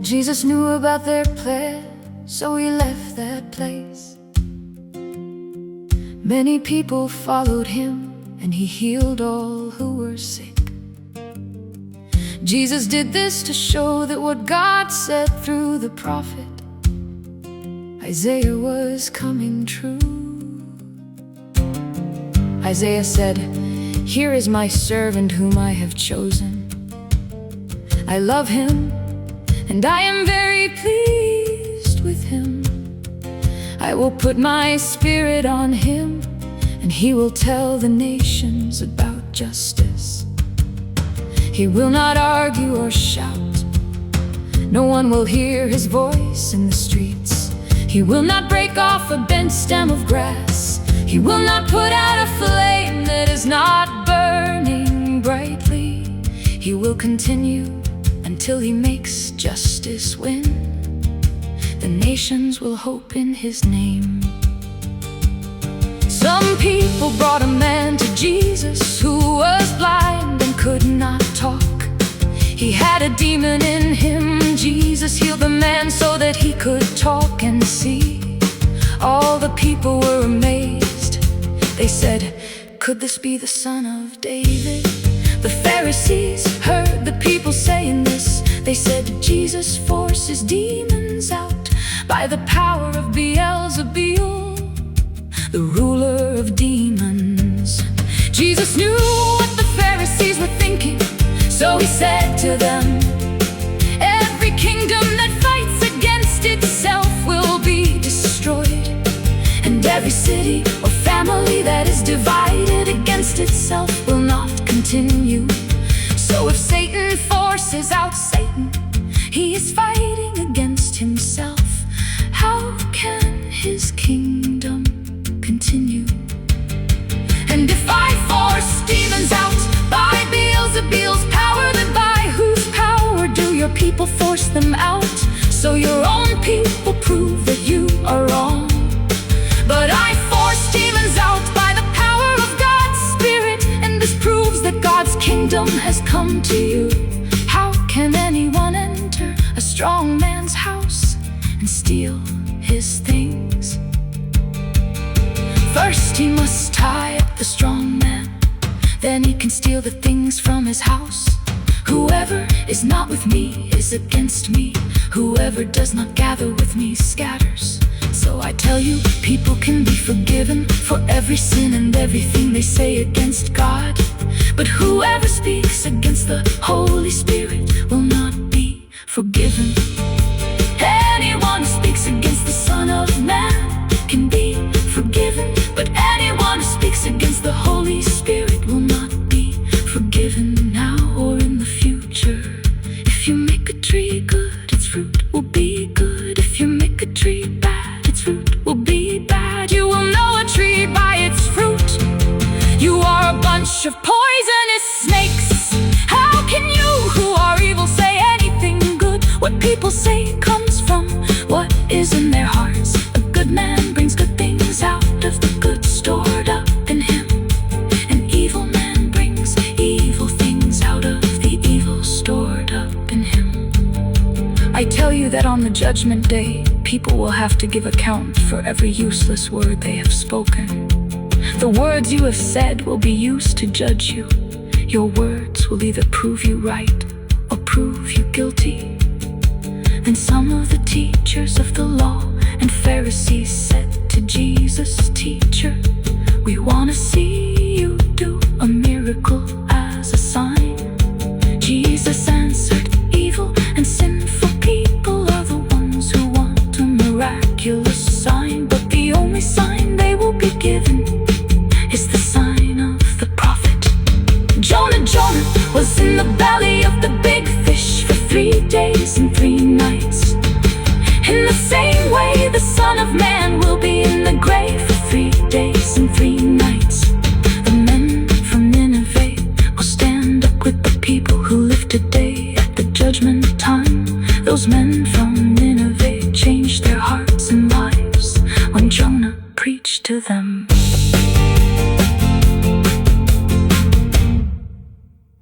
Jesus knew about their plan, so he left that place. Many people followed him, and he healed all who were sick. Jesus did this to show that what God said through the prophet Isaiah was coming true. Isaiah said, "Here is my servant whom I have chosen. I love him, and I am very pleased with him. I will put my spirit on him, and he will tell the nations about justice. He will not argue or shout. No one will hear his voice in the streets. He will not break off a bent stem of grass. He will not put out a flame that is not burning brightly. He will continue until he makes justice win. The nations will hope in his name." Some people brought a man to Jesus who was blind and could not talk. He had a demon in him. Jesus healed the man so that he could talk and see. All the people were amazed. They said, "Could this be the son of David?" The Pharisees heard the people saying this. They said, "Jesus forces demons out by the power of Beelzebul, the ruler of demons." Jesus knew what the Pharisees were thinking, so he said to them, "Every kingdom that fights against itself will be destroyed, and every city or family that is divided against itself will not continue. So if Satan forces out Satan, he is fighting against himself. How can his kingdom continue? And if I force demons out by Beelzebul's power, then by whose power do your people force them out? So your own people prove that you are wrong. But I force demons out by the power of God's Spirit, and this proves that God's kingdom has come to you. How can anyone enter a strong man's house and steal his things? First he must tie up the strong man, then he can steal the things from his house. Whoever is not with me is against me. Whoever does not gather with me scatters." So I tell you, people can be forgiven for every sin and everything they say against God. But whoever speaks against the Holy Spirit will not be forgiven. Anyone who speaks against the Son of Man can be forgiven, but anyone who speaks against the Holy Spirit will not be forgiven now or in the future. If you make a tree good, its fruit will be good. If you make a tree bad, its fruit will be bad. You will know a tree by its fruit. You are a bunch of poisonous snakes. How can you, who are evil, say anything good? What people say comes from what is in their hearts. A good man brings good things out of the good stored up in him. An evil man brings evil things out of the evil stored up in him. I tell you that on the judgment day, people will have to give account for every useless word they have spoken. The words you have said will be used to judge you. Your words will either prove you right or prove you guilty. Then some of the teachers of the law and Pharisees said to Jesus, "Teacher, we want to see you do a miracle as a sign." Jesus answered, "Evil and sinful people are the ones who want a miraculous sign, but the only sign they will be given is the sign of the prophet. Jonah was in the belly of the big fish for 3 days and 3 nights. In the same way, the Son of Man will be in the grave for 3 days and 3 nights. The men from Nineveh will stand up with the people who live today at the judgment time. Those men from